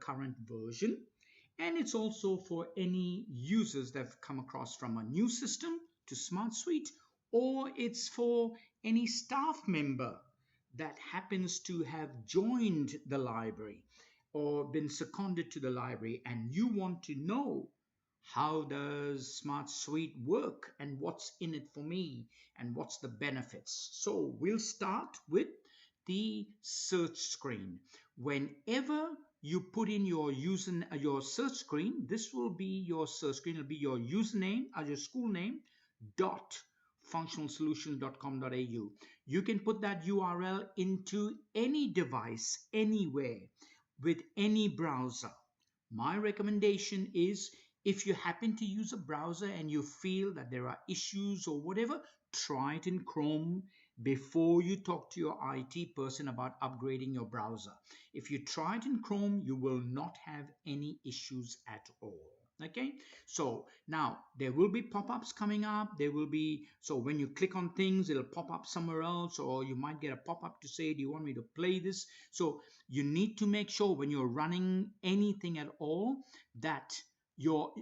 current version. And it's also for any users that have come across from a new system to SmartSuite, or it's for any staff member that happens to have joined the library or been seconded to the library, and you want to know how does SmartSuite work and what's in it for me and what's the benefits. So we'll start with the search screen. Whenever you put in your your search screen, this will be your search screen. It'll be your username or your school name dot functionalsolutions.com.au. You can put that URL into any device, anywhere, with any browser. My recommendation is, if you happen to use a browser and you feel that there are issues or whatever, try it in Chrome before you talk to your IT person about upgrading your browser. If you try it in Chrome, you will not have any issues at all. Okay, so now there will be pop-ups coming up. There will be, so when you click on things, it'll pop up somewhere else, or you might get a pop-up to say, do you want me to play this? So you need to make sure when you're running anything at all that your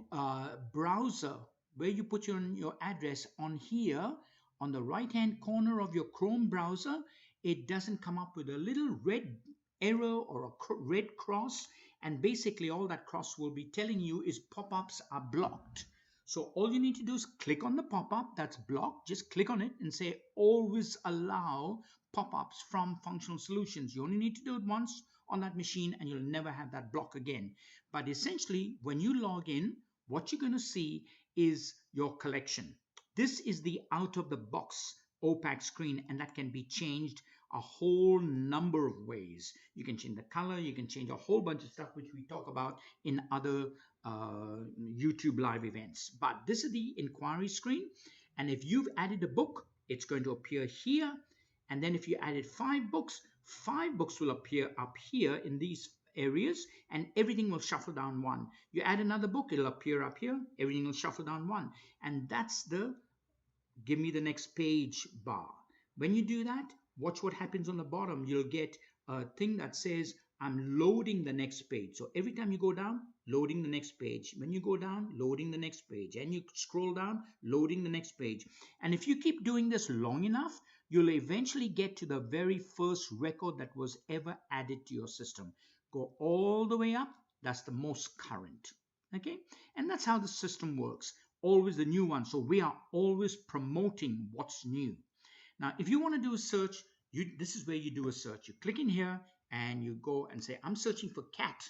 browser, where you put your address on here, on the right hand corner of your Chrome browser, it doesn't come up with a little red error or a red cross, and basically all that cross will be telling you is pop-ups are blocked. So all you need to do is click on the pop-up that's blocked, just click on it and say always allow pop-ups from Functional Solutions. You only need to do it once on that machine and you'll never have that block again. But essentially when you log in, what you're going to see is your collection. This is the out of the box opaque screen, and that can be changed a whole number of ways. You can change the color, you can change a whole bunch of stuff which we talk about in other YouTube live events. But this is the inquiry screen, and if you've added a book, it's going to appear here. And then if you added 5 books will appear up here in these areas, and everything will shuffle down 1. You add another book, it'll appear up here, everything will shuffle down 1. And that's the give me the next page bar. When you do that, watch what happens on the bottom. You'll get a thing that says I'm loading the next page. So every time you go down, loading the next page. When you go down, loading the next page. And you scroll down, loading the next page. And if you keep doing this long enough, you'll eventually get to the very first record that was ever added to your system. Go all the way up. That's the most current. Okay? And that's how the system works. Always the new one. So we are always promoting what's new. Now, if you want to do a search, this is where you do a search. You click in here and you go and say, I'm searching for cat.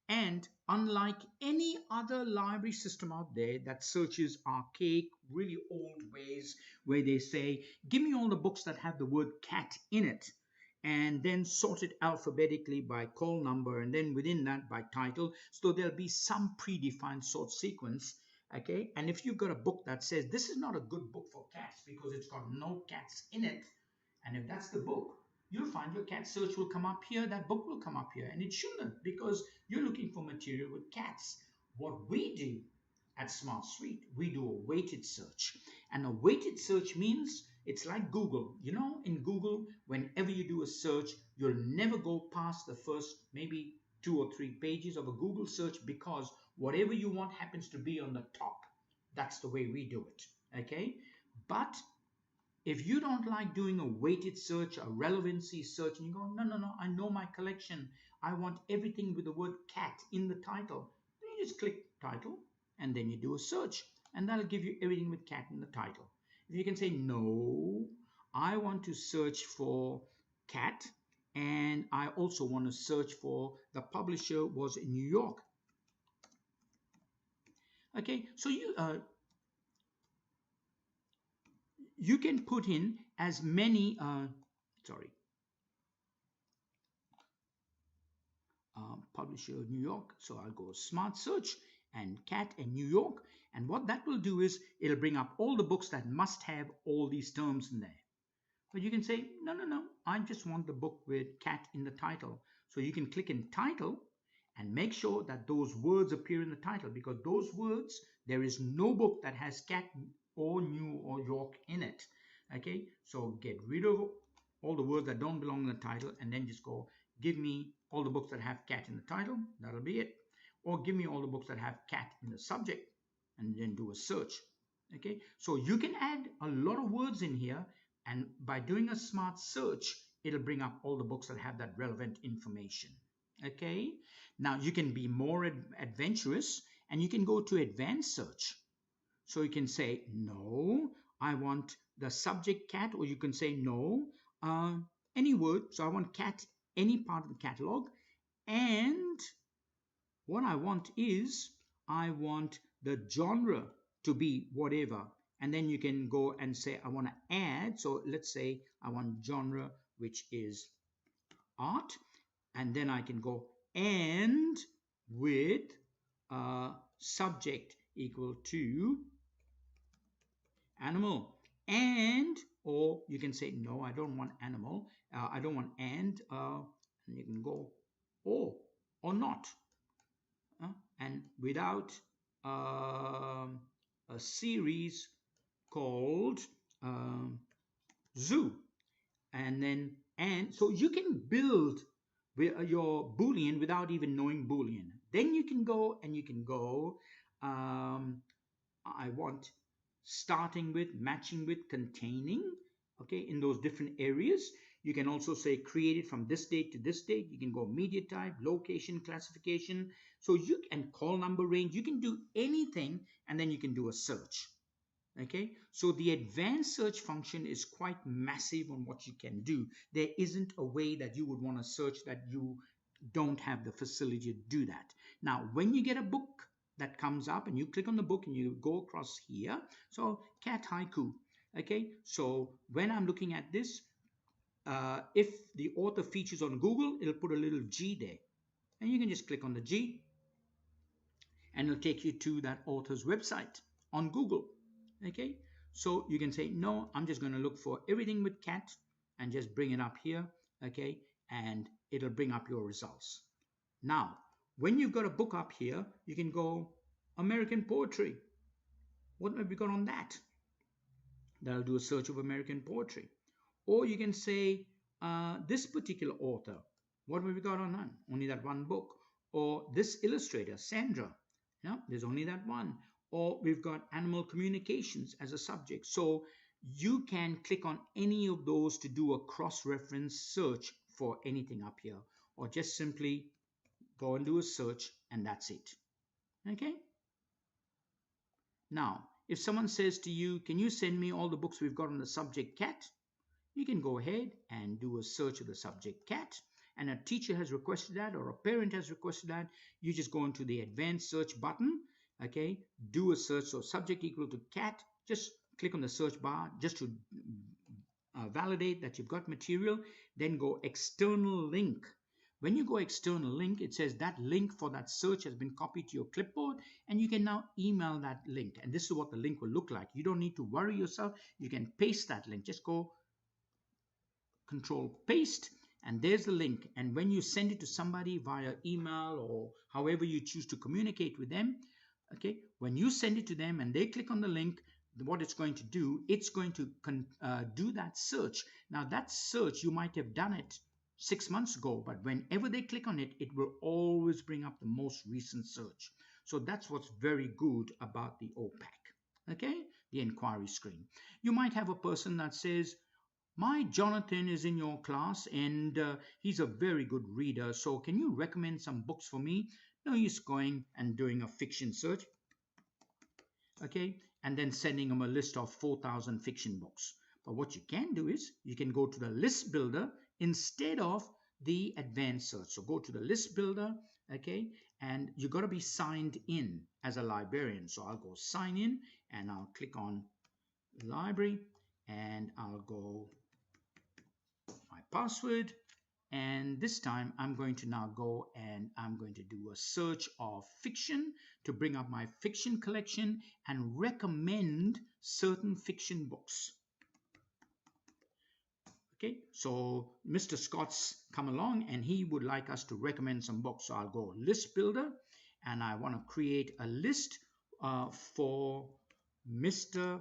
And unlike any other library system out there that searches archaic, really old ways, where they say, give me all the books that have the word cat in it, and then sort it alphabetically by call number, and then within that by title. So there'll be some predefined sort sequence. Okay, and if you've got a book that says this is not a good book for cats because it's got no cats in it, and if that's the book, you'll find your cat search will come up here, that book will come up here, and it shouldn't, because you're looking for material with cats. What we do at SmartSuite, we do a weighted search, and a weighted search means it's like Google. You know, in Google, whenever you do a search, you'll never go past the first maybe 2 or 3 pages of a Google search, because whatever you want happens to be on the top. That's the way we do it. Okay, but if you don't like doing a weighted search, a relevancy search, and you go, no, I know my collection, I want everything with the word cat in the title, then you just click title and then you do a search, and that'll give you everything with cat in the title. If you can say, no, I want to search for cat, and I also want to search for the publisher was in New York. Okay, so you can put in as many, publisher New York. So I'll go Smart Search and cat and New York. And what that will do is it'll bring up all the books that must have all these terms in there. But you can say, no, I just want the book with cat in the title. So you can click in title and make sure that those words appear in the title, because those words, there is no book that has cat or New or York in it. Okay, so get rid of all the words that don't belong in the title, and then just go give me all the books that have cat in the title, that'll be it. Or give me all the books that have cat in the subject, and then do a search. Okay, so you can add a lot of words in here, and by doing a smart search, it'll bring up all the books that have that relevant information. Okay, now you can be more adventurous, and you can go to advanced search. So you can say, no, I want the subject cat, or you can say, no, any word. So I want cat, any part of the catalog. And what I want is, I want the genre to be whatever. And then you can go and say, I want to add. So let's say I want genre, which is art. And then I can go and with subject equal to animal. And, or you can say, no, I don't want animal. I don't want and you can go or not. And without a series called zoo. And then, and so you can build your Boolean without even knowing Boolean. Then you can go and you can go, I want starting with, matching with, containing, okay, in those different areas. You can also say created from this date to this date. You can go media type, location, classification. So you can call number range. You can do anything, and then you can do a search. Okay, so the advanced search function is quite massive on what you can do. There isn't a way that you would want to search that you don't have the facility to do that. Now, when you get a book that comes up and you click on the book and you go across here, so cat haiku. Okay, so when I'm looking at this, if the author features on Google, it'll put a little G there, and you can just click on the G and it'll take you to that author's website on Google. Okay, so you can say, no, I'm just going to look for everything with cat and just bring it up here. Okay, and it'll bring up your results. Now, when you've got a book up here, you can go American poetry. What have we got on that? That'll do a search of American poetry. Or you can say this particular author. What have we got on that? Only that one book. Or this illustrator, Sandra. Yeah, there's only that one. Or we've got animal communications as a subject. So you can click on any of those to do a cross-reference search for anything up here. Or just simply go and do a search, and that's it. Okay? Now, if someone says to you, can you send me all the books we've got on the subject cat? You can go ahead and do a search of the subject cat, and a teacher has requested that or a parent has requested that. You just go into the advanced search button, okay, do a search. So subject equal to cat, just click on the search bar just to validate that you've got material. Then go external link. When you go external link, it says that link for that search has been copied to your clipboard, and you can now email that link. And this is what the link will look like. You don't need to worry yourself. You can paste that link. Just go Control paste, and there's the link. And when you send it to somebody via email or however you choose to communicate with them, okay, when you send it to them and they click on the link, what it's going to do, it's going to do that search. Now that search, you might have done it 6 months ago, but whenever they click on it, it will always bring up the most recent search. So that's what's very good about the OPAC, okay, the inquiry screen. You might have a person that says, my Jonathan is in your class and he's a very good reader, so can you recommend some books for me? No use going and doing a fiction search, okay, and then sending him a list of 4,000 fiction books. But what you can do is you can go to the list builder instead of the advanced search. So go to the list builder, okay, and you got to be signed in as a librarian. So I'll go sign in and I'll click on library and I'll go my password, and this time I'm going to now go and I'm going to do a search of fiction to bring up my fiction collection and recommend certain fiction books. Okay, so Mr. Scott's come along and he would like us to recommend some books. So I'll go list builder and I want to create a list for Mr.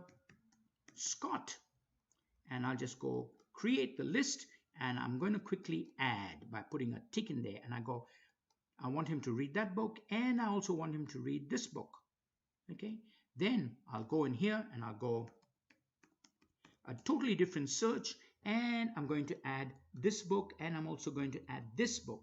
Scott, and I'll just go create the list, and I'm going to quickly add by putting a tick in there, and I go, I want him to read that book, and I also want him to read this book. Okay, then I'll go in here and I'll go a totally different search, and I'm going to add this book, and I'm also going to add this book.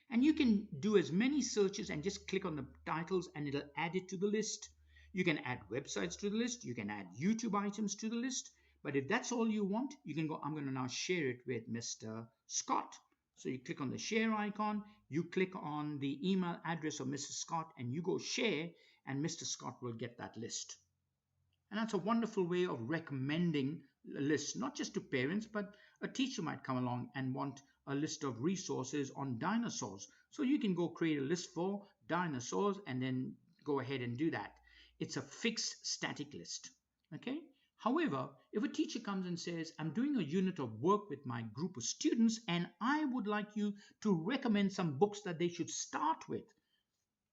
And you can do as many searches and just click on the titles and it'll add it to the list. You can add websites to the list. You can add YouTube items to the list. But if that's all you want, you can go, I'm going to now share it with Mr. Scott. So you click on the share icon, you click on the email address of Mr. Scott, and you go share, and Mr. Scott will get that list. And that's a wonderful way of recommending a list, not just to parents, but a teacher might come along and want a list of resources on dinosaurs. So you can go create a list for dinosaurs and then go ahead and do that. It's a fixed static list. Okay. However, if a teacher comes and says, I'm doing a unit of work with my group of students and I would like you to recommend some books that they should start with,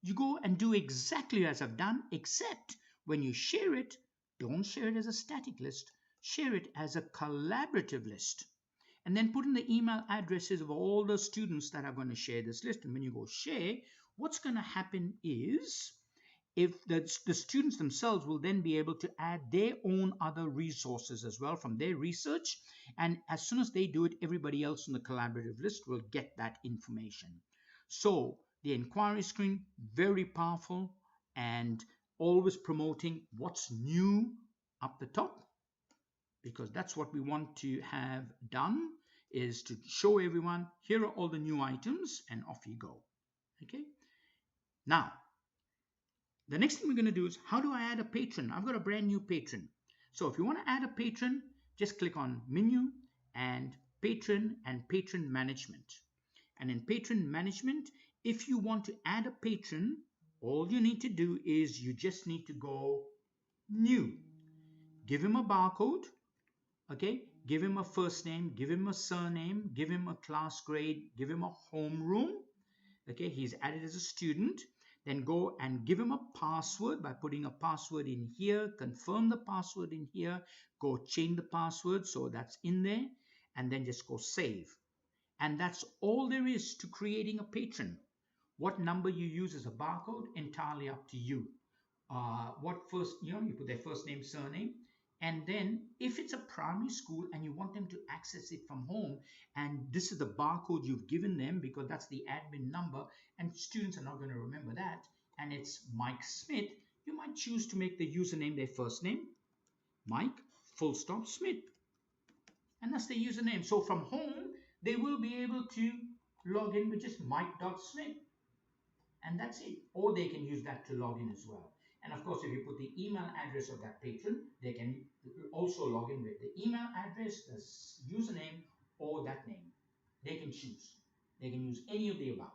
you go and do exactly as I've done, except when you share it, don't share it as a static list, share it as a collaborative list. And then put in the email addresses of all the students that are going to share this list. And when you go share, what's going to happen is if the students themselves will then be able to add their own other resources as well from their research. And as soon as they do it, everybody else on the collaborative list will get that information. So the inquiry screen, very powerful, and always promoting what's new up the top, because that's what we want to have done, is to show everyone, here are all the new items, and off you go. Okay. Now, the next thing we're going to do is, how do I add a patron? I've got a brand new patron. So if you want to add a patron, just click on menu and patron management. And in patron management, if you want to add a patron, all you need to do is you just need to go new. Give him a barcode. Okay, give him a first name, give him a surname, give him a class grade, give him a homeroom. Okay, he's added as a student. Then go and give him a password by putting a password in here, confirm the password in here, go change the password so that's in there, and then just go save. And that's all there is to creating a patron. What number you use as a barcode, entirely up to you. You put their first name, surname, and then if it's a primary school and you want them to access it from home, and this is the barcode you've given them because that's the admin number, and students are not going to remember that, and it's Mike Smith, you might choose to make the username their first name, Mike, full stop, Smith. And that's the username. So from home, they will be able to log in with just Mike.Smith. And that's it. Or they can use that to log in as well. And of course, if you put the email address of that patron, they can also log in with the email address, the username, or that name. They can choose. They can use any of the above.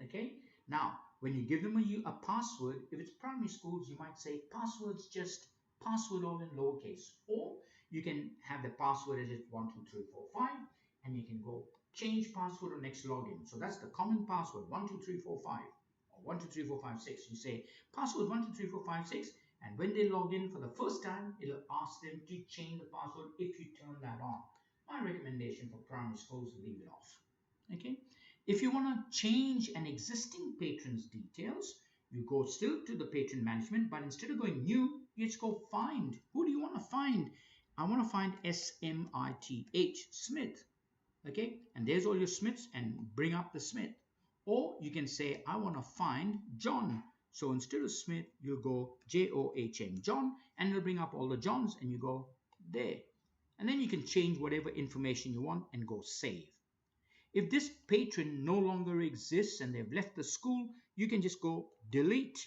Okay? Now, when you give them a password, if it's primary schools, you might say passwords just password all in lowercase. Or you can have the password as 12345, and you can go change password or next login. So that's the common password, 12345. 1234556. You say password 1234556, and when they log in for the first time, it'll ask them to change the password if you turn that on. My recommendation for primary schools, leave it off. Okay. If you want to change an existing patron's details, you go still to the patron management, but instead of going new, you just go find. Who do you want to find? I want to find SMITH, Smith. Okay, and there's all your Smiths, and bring up the Smith. Or you can say, I want to find John. So instead of Smith, you'll go John, John, and it'll bring up all the Johns, and you go there. And then you can change whatever information you want and go save. If this patron no longer exists and they've left the school, you can just go delete.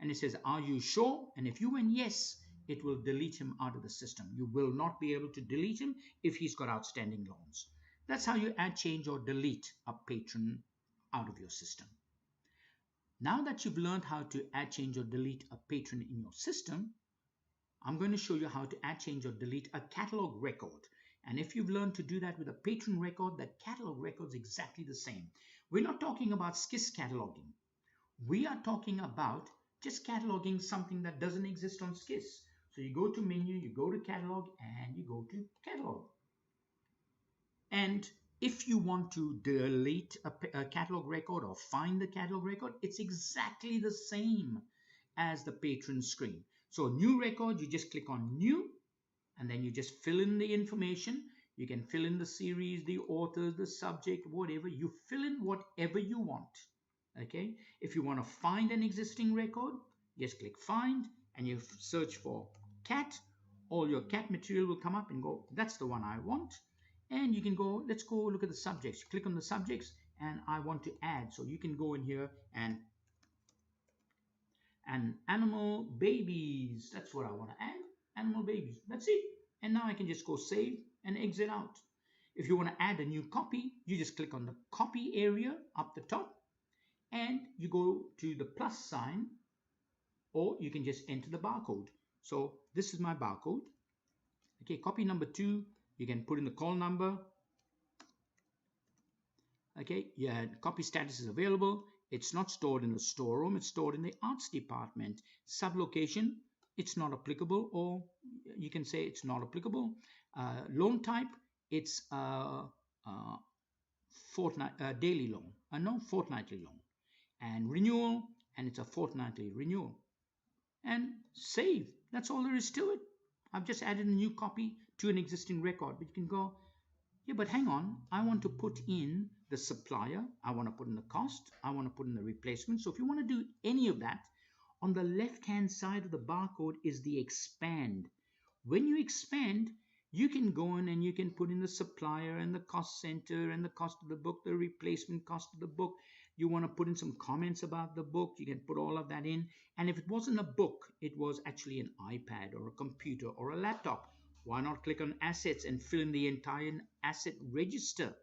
And it says, are you sure? And if you went yes, it will delete him out of the system. You will not be able to delete him if he's got outstanding loans. That's how you add, change, or delete a patron out of your system. Now that you've learned how to add, change, or delete a patron in your system, I'm going to show you how to add, change, or delete a catalog record. And if you've learned to do that with a patron record, that catalog record is exactly the same. We're not talking about SKIS cataloging. We are talking about just cataloging something that doesn't exist on SKIS. So you go to menu, you go to catalog, and you go to catalog. And if you want to delete a catalog record or find the catalog record, it's exactly the same as the patron screen. So new record, you just click on new, and then you just fill in the information. You can fill in the series, the authors, the subject, whatever. You fill in whatever you want. Okay. If you want to find an existing record, just click find and you search for cat. All your cat material will come up and go, that's the one I want. And you can go, let's go look at the subjects. You click on the subjects and I want to add. So you can go in here and animal babies. That's what I want to add. Animal babies. That's it. And now I can just go save and exit out. If you want to add a new copy, you just click on the copy area up the top and you go to the plus sign, or you can just enter the barcode. So this is my barcode. Okay, copy number 2, you can put in the call number. Okay, yeah, copy status is available. It's not stored in the storeroom, it's stored in the arts department. Sublocation, it's not applicable, or you can say it's not applicable. Loan type, it's daily loan, no, fortnightly loan. And renewal, and it's a fortnightly renewal. And save, that's all there is to it. I've just added a new copy to an existing record, but you can go, yeah, but hang on, I want to put in the supplier, I want to put in the cost, I want to put in the replacement. So if you want to do any of that, on the left hand side of the barcode is the expand. When you expand, you can go in and you can put in the supplier and the cost center and the cost of the book, the replacement cost of the book. You want to put in some comments about the book, you can put all of that in. And if it wasn't a book, it was actually an iPad or a computer or a laptop, why not click on assets and fill in the entire asset register?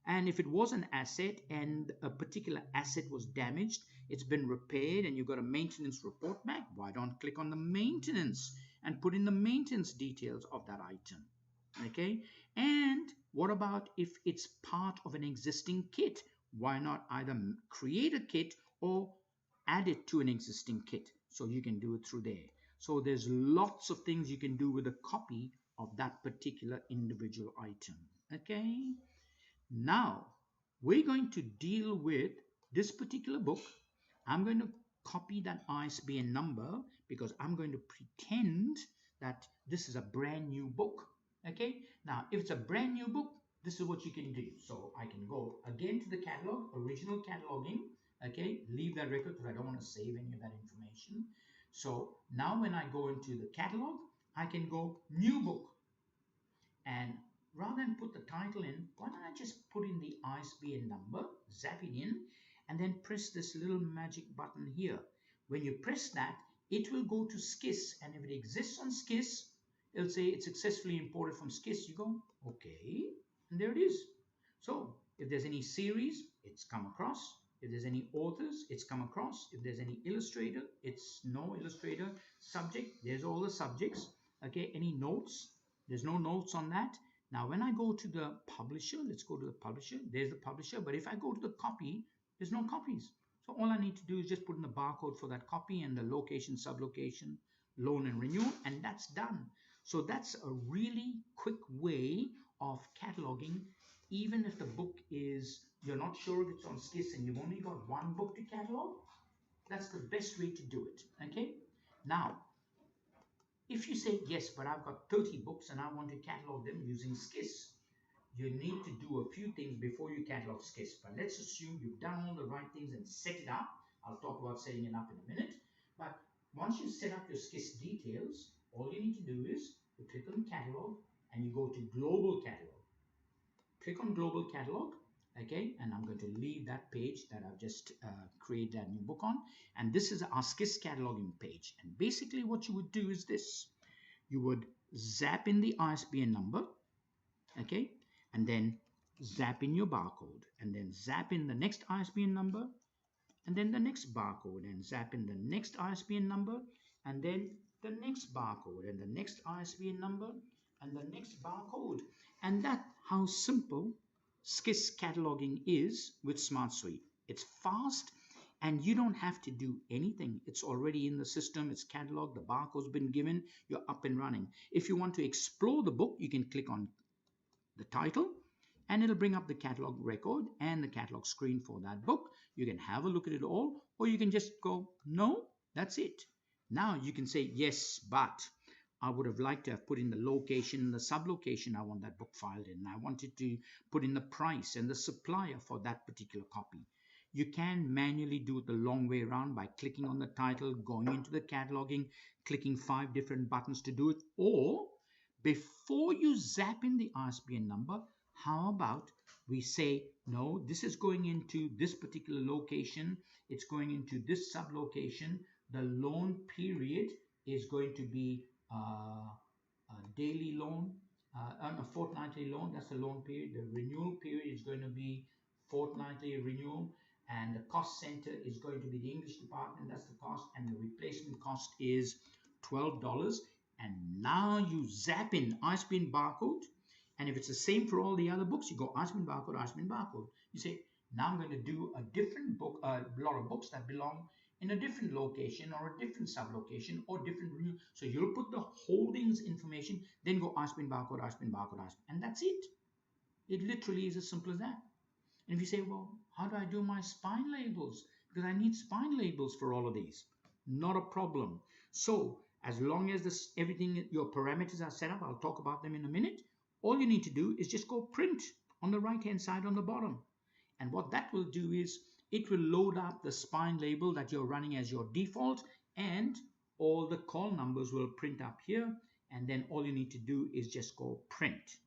And if it was an asset and a particular asset was damaged, it's been repaired and you got a maintenance report back, why don't click on the maintenance and put in the maintenance details of that item? Okay. And what about if it's part of an existing kit? Why not either create a kit or add it to an existing kit? So you can do it through there. So there's lots of things you can do with a copy of that particular individual item. Okay. Now we're going to deal with this particular book. I'm going to copy that ISBN number because I'm going to pretend that this is a brand new book. Okay. Now, if it's a brand new book, this is what you can do. So I can go again to the catalog, original cataloging. Okay. Leave that record because I don't want to save any of that information. So now when I go into the catalog, I can go new book. And rather than put the title in, why don't I just put in the ISBN number, zap it in, and then press this little magic button here. When you press that, it will go to SCIS, and if it exists on SCIS, it'll say it's successfully imported from SCIS. You go, okay, and there it is. So if there's any series, it's come across. If there's any authors, it's come across. If there's any illustrator, it's no illustrator. Subject, there's all the subjects. Okay, any notes? There's no notes on that. Now, when I go to the publisher, let's go to the publisher. There's the publisher. But if I go to the copy, there's no copies. So all I need to do is just put in the barcode for that copy and the location, sublocation, loan and renewal, and that's done. So that's a really quick way of cataloging. Even if the book is, you're not sure if it's on SCIS and you've only got one book to catalog, that's the best way to do it. Okay. Now, if you say, yes, but I've got 30 books and I want to catalog them using SCIS, you need to do a few things before you catalog SCIS. But let's assume you've done all the right things and set it up. I'll talk about setting it up in a minute. But once you set up your SCIS details, all you need to do is you click on catalog and you go to global catalog. Click on global catalog. Okay, and I'm going to leave that page that I've just created that new book on. And this is our SCIS cataloging page. And basically what you would do is this. You would zap in the ISBN number, okay, and then zap in your barcode, and then zap in the next ISBN number, and then the next barcode, and zap in the next ISBN number, and then the next barcode, and the next ISBN number, and the next barcode. And that's how simple SCIS cataloging is with SmartSuite. It's fast and you don't have to do anything. It's already in the system, it's cataloged, the barcode's been given, you're up and running. If you want to explore the book, you can click on the title and it'll bring up the catalog record and the catalog screen for that book. You can have a look at it all, or you can just go, no, that's it. Now you can say, yes, but I would have liked to have put in the location, the sublocation I want that book filed in. I wanted to put in the price and the supplier for that particular copy. You can manually do it the long way around by clicking on the title, going into the cataloging, clicking 5 different buttons to do it. Or before you zap in the ISBN number, how about we say, no, this is going into this particular location, it's going into this sublocation, the loan period is going to be a daily loan, a fortnightly loan, that's the loan period. The renewal period is going to be fortnightly renewal, and the cost center is going to be the English department, that's the cost, and the replacement cost is $12. And now you zap in ISBN barcode, and if it's the same for all the other books, you go ISBN barcode, ISBN barcode. You say, now I'm going to do a different book, a lot of books that belong in a different location or a different sublocation or different renewal. So you'll put the holdings information, then go ISBN barcode, ISBN barcode, ISBN, and that's it. It literally is as simple as that. And if you say, well, how do I do my spine labels? Because I need spine labels for all of these. Not a problem. So as long as everything, your parameters are set up, I'll talk about them in a minute. All you need to do is just go print on the right hand side on the bottom. And what that will do is it will load up the spine label that you're running as your default, and all the call numbers will print up here. And then all you need to do is just go print.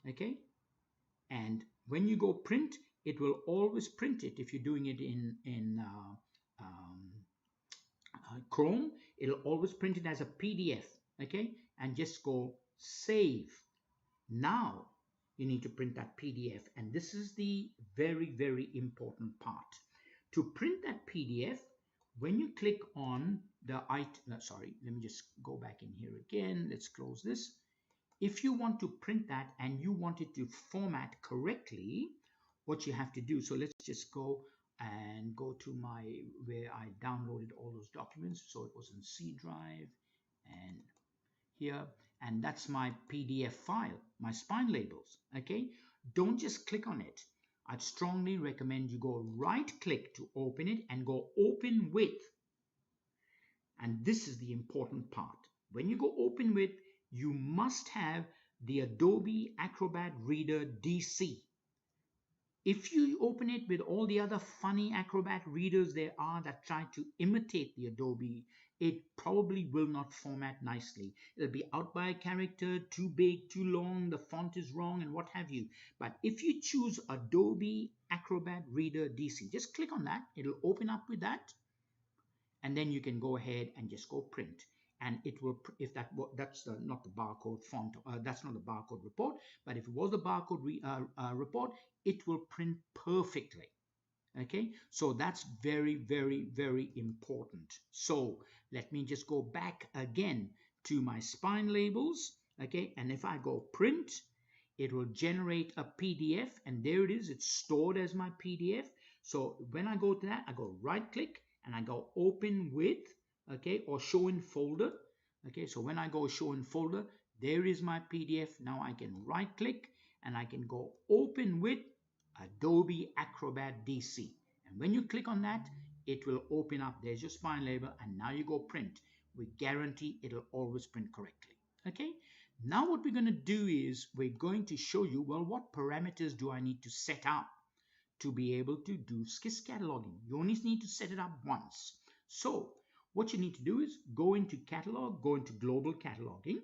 Okay? And when you go print, it will always print it. If you're doing it in Chrome, it'll always print it as a PDF. Okay? And just go save. Now you need to print that PDF, and this is the very, very important part. To print that PDF, when you click on the item, sorry, let me just go back in here again. Let's close this. If you want to print that and you want it to format correctly, what you have to do, so let's just go and go to where I downloaded all those documents. So it was in C drive and here, and that's my PDF file, my spine labels. Okay, don't just click on it. I'd strongly recommend you go right click to open it and go open with. And this is the important part. When you go open with, you must have the Adobe Acrobat Reader DC. If you open it with all the other funny Acrobat readers there are that try to imitate the Adobe, it probably will not format nicely. It'll be out by a character, too big, too long, the font is wrong, and what have you. But if you choose Adobe Acrobat Reader DC, just click on that. It'll open up with that. And then you can go ahead and just go print. And it will, if that's not the barcode font, that's not the barcode report, but if it was the barcode report, it will print perfectly. Okay, so that's very, very, very important. So let me just go back again to my spine labels. Okay, and if I go print, it will generate a PDF, and there it is. It's stored as my PDF. So when I go to that, I go right click and I go open with, okay, or show in folder. Okay, so when I go show in folder, there is my PDF. Now I can right click and I can go open with Adobe Acrobat DC. And when you click on that, it will open up. There's your spine label, and now you go print. We guarantee it'll always print correctly. Okay, now what we're going to do is we're going to show you, well, what parameters do I need to set up to be able to do SCIS cataloging? You only need to set it up once. So what you need to do is go into catalog, go into global cataloging.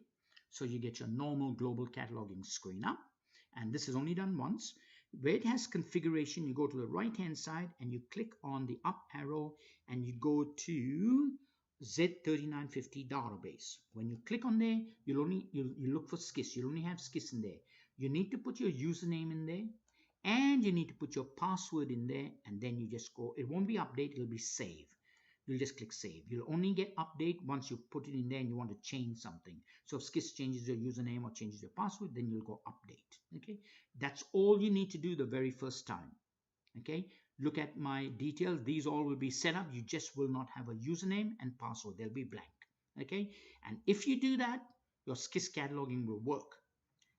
So you get your normal global cataloging screen up, and this is only done once. Where it has configuration, you go to the right hand side and you click on the up arrow and you go to Z3950 database. When you click on there, you look for SCIS. You only have SCIS in there. You need to put your username in there, and you need to put your password in there, and then you just go. It won't be update, it'll be save. You'll just click save. You'll only get update once you put it in there and you want to change something. So if SCIS changes your username or changes your password, then you'll go update. Okay, that's all you need to do the very first time. Okay, look at my details. These all will be set up. You just will not have a username and password. They'll be blank. Okay, and if you do that, your SCIS cataloging will work.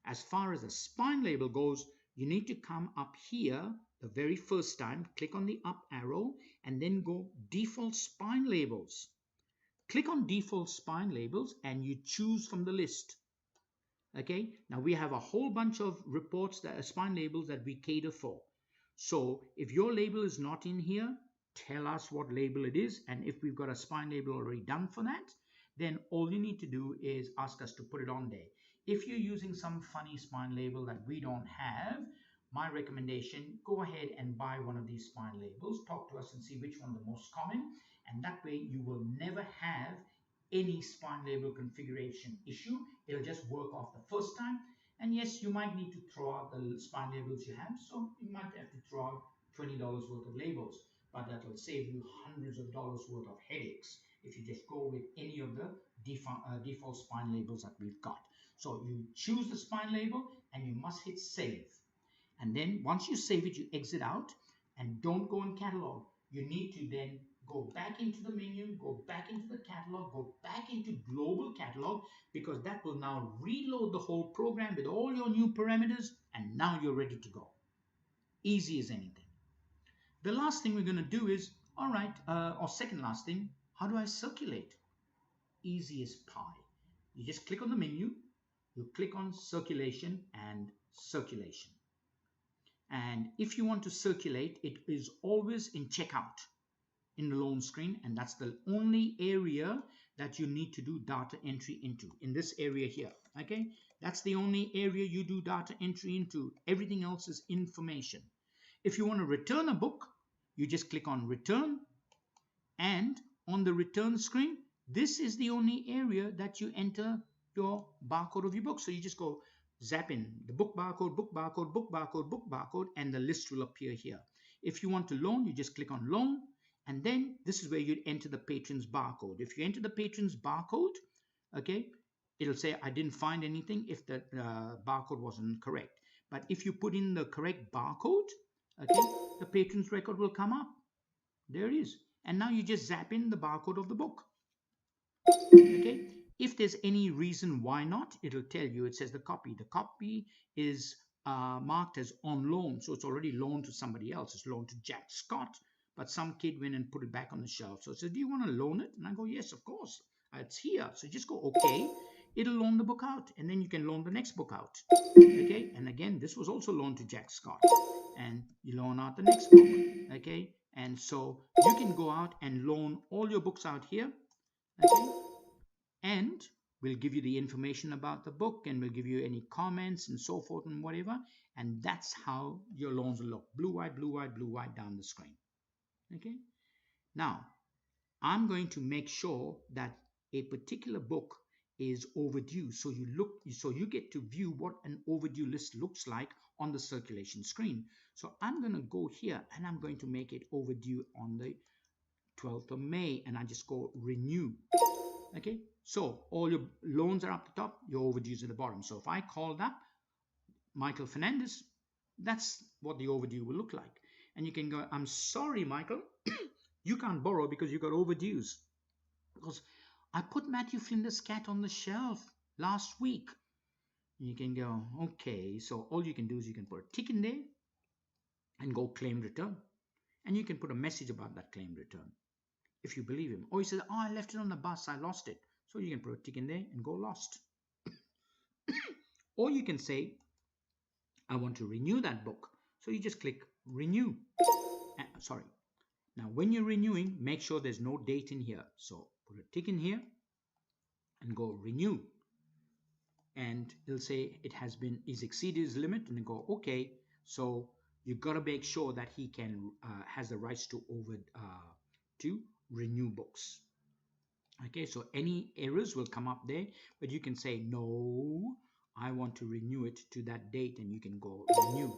As far as the spine label goes, you need to come up here the very first time, click on the up arrow, and then go default spine labels. Click on default spine labels and you choose from the list. Okay, now we have a whole bunch of reports that are spine labels that we cater for. So if your label is not in here, tell us what label it is, and if we've got a spine label already done for that, then all you need to do is ask us to put it on there. If you're using some funny spine label that we don't have, my recommendation, go ahead and buy one of these spine labels, talk to us and see which one the most common, and that way you will never have any spine label configuration issue. It'll just work off the first time. And yes, you might need to throw out the spine labels you have, so you might have to throw out $20 worth of labels, but that will save you hundreds of dollars worth of headaches if you just go with any of the default spine labels that we've got. So you choose the spine label and you must hit save. And then once you save it, you exit out and don't go in catalog. You need to then go back into the menu, go back into the catalog, go back into global catalog, because that will now reload the whole program with all your new parameters, and now you're ready to go. Easy as anything. The last thing we're going to do is, all right, or second last thing, how do I circulate? Easy as pie. You just click on the menu, you click on circulation and circulation. And if you want to circulate, it is always in checkout in the loan screen, and that's the only area that you need to do data entry into, in this area here. Okay, that's the only area you do data entry into. Everything else is information. If you want to return a book, you just click on return, and on the return screen, this is the only area that you enter your barcode of your book. So you just go zap in the book barcode, book barcode, book barcode, book barcode, and the list will appear here. If you want to loan, you just click on loan, and then this is where you'd enter the patron's barcode. If you enter the patron's barcode, okay, it'll say I didn't find anything if the barcode wasn't correct. But if you put in the correct barcode, okay, the patron's record will come up. There it is. And now you just zap in the barcode of the book. Okay, if there's any reason why not, it'll tell you. It says the copy is marked as on loan, so it's already loaned to somebody else. It's loaned to Jack Scott, but some kid went and put it back on the shelf. So it says, do you want to loan it? And I go, yes, of course, it's here. So just go okay, it'll loan the book out, and then you can loan the next book out. Okay, and again, this was also loaned to Jack Scott, and you loan out the next book. Okay, and so you can go out and loan all your books out here. Okay, and we'll give you the information about the book, and we'll give you any comments and so forth and whatever, and that's how your loans will look. Blue, white, blue, white, blue, white down the screen. Okay, now I'm going to make sure that a particular book is overdue, so you get to view what an overdue list looks like on the circulation screen. So I'm going to go here and I'm going to make it overdue on the 12th of May, and I just go renew. Okay, so all your loans are up the top, your overdues at the bottom. So if I called up Michael Fernandez, that's what the overdue will look like. And you can go, I'm sorry, Michael, you can't borrow because you got overdues. Because I put Matthew Flinders' cat on the shelf last week. And you can go, okay, so all you can do is you can put a tick in there and go claim return. And you can put a message about that claim return if you believe him. Or he says, oh, I left it on the bus, I lost it. So you can put a tick in there and go lost. Or you can say, I want to renew that book. So you just click renew. Sorry. Now, when you're renewing, make sure there's no date in here. So put a tick in here and go renew. And it'll say it is exceeded his limit, and you go, okay. So you've got to make sure that he has the rights to renew books. Okay, so any errors will come up there, but you can say, no, I want to renew it to that date, and you can go renew.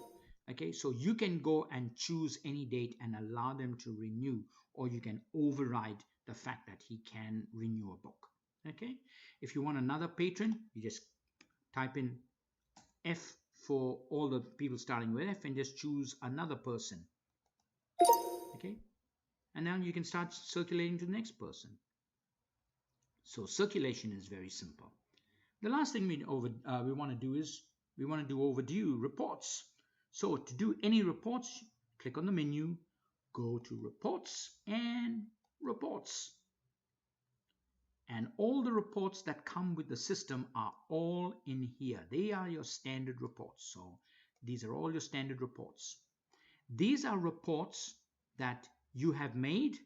Okay, so you can go and choose any date and allow them to renew, or you can override the fact that he can renew a book. Okay, if you want another patron, you just type in F for all the people starting with F and just choose another person. Okay, and now you can start circulating to the next person. So circulation is very simple. The last thing we want to do is we want to do overdue reports. So to do any reports, click on the menu, go to reports and reports. And all the reports that come with the system are all in here. They are your standard reports. So these are all your standard reports. These are reports that you have made.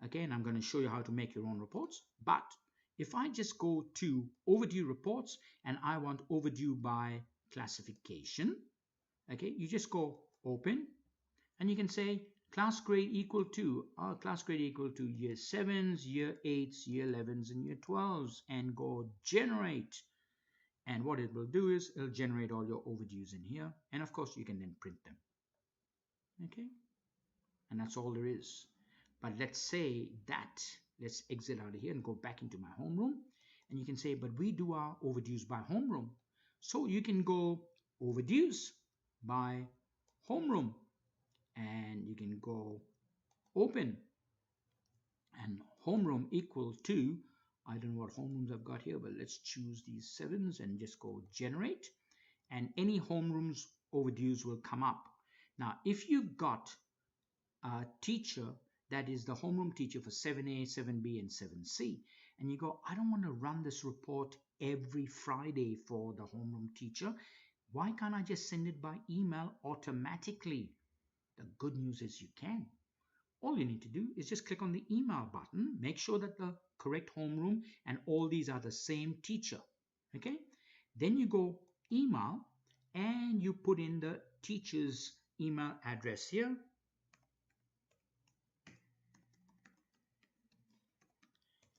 Again, I'm going to show you how to make your own reports. But if I just go to overdue reports and I want overdue by classification, okay, you just go open and you can say class grade equal to year 7s, year 8s, year 11s, and year 12s, and go generate. And what it will do is it'll generate all your overdues in here. And of course, you can then print them. Okay, and that's all there is. But let's say that, let's exit out of here and go back into my homeroom. And you can say, but we do our overdues by homeroom. So you can go overdues by homeroom. And you can go open. And homeroom equal to, I don't know what homerooms I've got here, but let's choose these 7s and just go generate. And any homerooms overdues will come up. Now, if you've got a teacher that is the homeroom teacher for 7A, 7B, and 7C, and you go, I don't want to run this report every Friday for the homeroom teacher. Why can't I just send it by email automatically? The good news is you can. All you need to do is just click on the email button, make sure that the correct homeroom and all these are the same teacher. Okay, then you go email and you put in the teacher's email address here.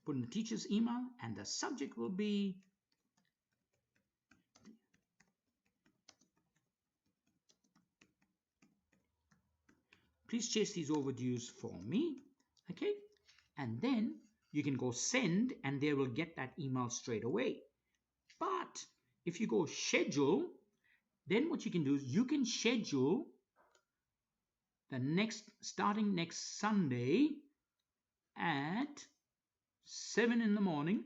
Put in the teacher's email and the subject will be please chase these overdues for me. Okay, and then you can go send and they will get that email straight away. But if you go schedule, then what you can do is you can schedule the starting next Sunday at 7 in the morning,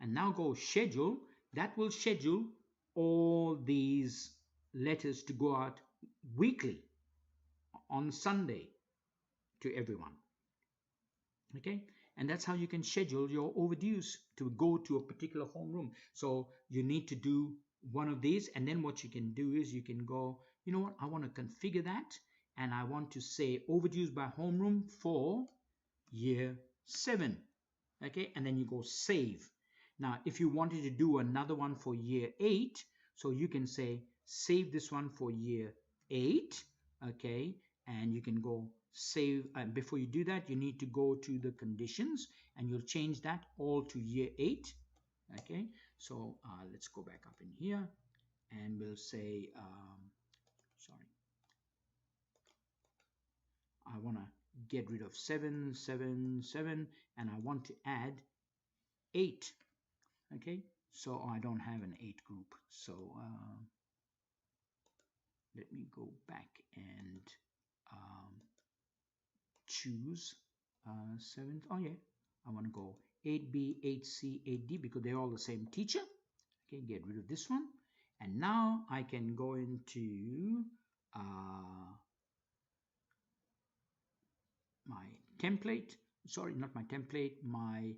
and now go schedule. That will schedule all these letters to go out weekly on Sunday to everyone. Okay, and that's how you can schedule your overdues to go to a particular homeroom. So you need to do one of these, and then what you can do is you can go, you know what, I want to configure that, and I want to say overdues by homeroom for year 7. Okay, and then you go save. Now if you wanted to do another one for year 8, so you can say save this one for year 8. Okay, and you can go save. And before you do that, you need to go to the conditions and you'll change that all to year 8. Okay, so let's go back up in here and we'll say sorry, I want to get rid of 7, 7, 7, and I want to add 8. Okay, so I don't have an 8 group, so let me go back and choose 7th. Oh yeah, I want to go 8B, 8C, 8D because they're all the same teacher. Okay, get rid of this one, and now I can go into my template, sorry, not my template, my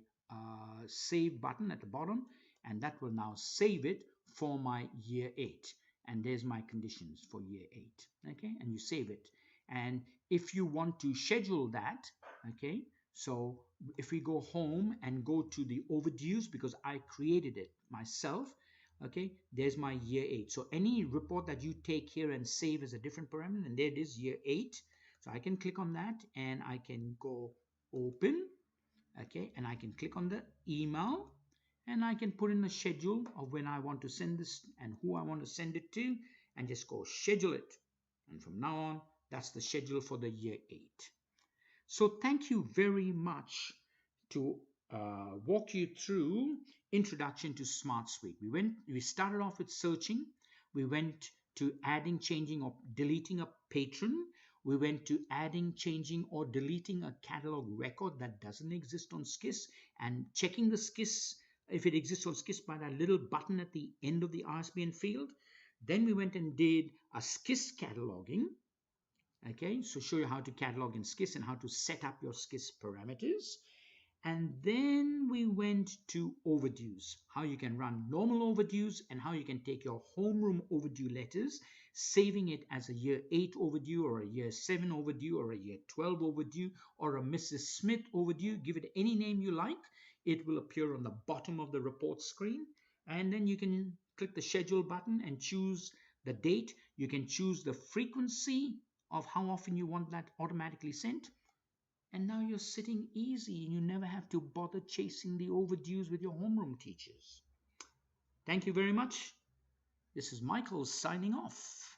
save button at the bottom, and that will now save it for my year 8. And there's my conditions for year 8. Okay, and you save it. And if you want to schedule that, okay, so if we go home and go to the overdues, because I created it myself, okay, there's my year 8. So any report that you take here and save as a different parameter, and there it is, year 8. So I can click on that and I can go open, okay, and I can click on the email and I can put in a schedule of when I want to send this and who I want to send it to, and just go schedule it. And from now on, that's the schedule for the year 8. So thank you very much to walk you through introduction to SmartSuite. We started off with searching. We went to adding, changing, or deleting a patron. We went to adding, changing, or deleting a catalog record that doesn't exist on SKIS and checking the SKIS if it exists on SKIS by that little button at the end of the ISBN field. Then we went and did a SKISS cataloging. Okay, so show you how to catalog in SKISS and how to set up your SKISS parameters. And then we went to overdues, how you can run normal overdues and how you can take your homeroom overdue letters, saving it as a year 8 overdue or a year 7 overdue or a year 12 overdue or a Mrs. Smith overdue. Give it any name you like. It will appear on the bottom of the report screen. And then you can click the schedule button and choose the date. You can choose the frequency of how often you want that automatically sent. And now you're sitting easy and you never have to bother chasing the overdues with your homeroom teachers. Thank you very much. This is Michael signing off.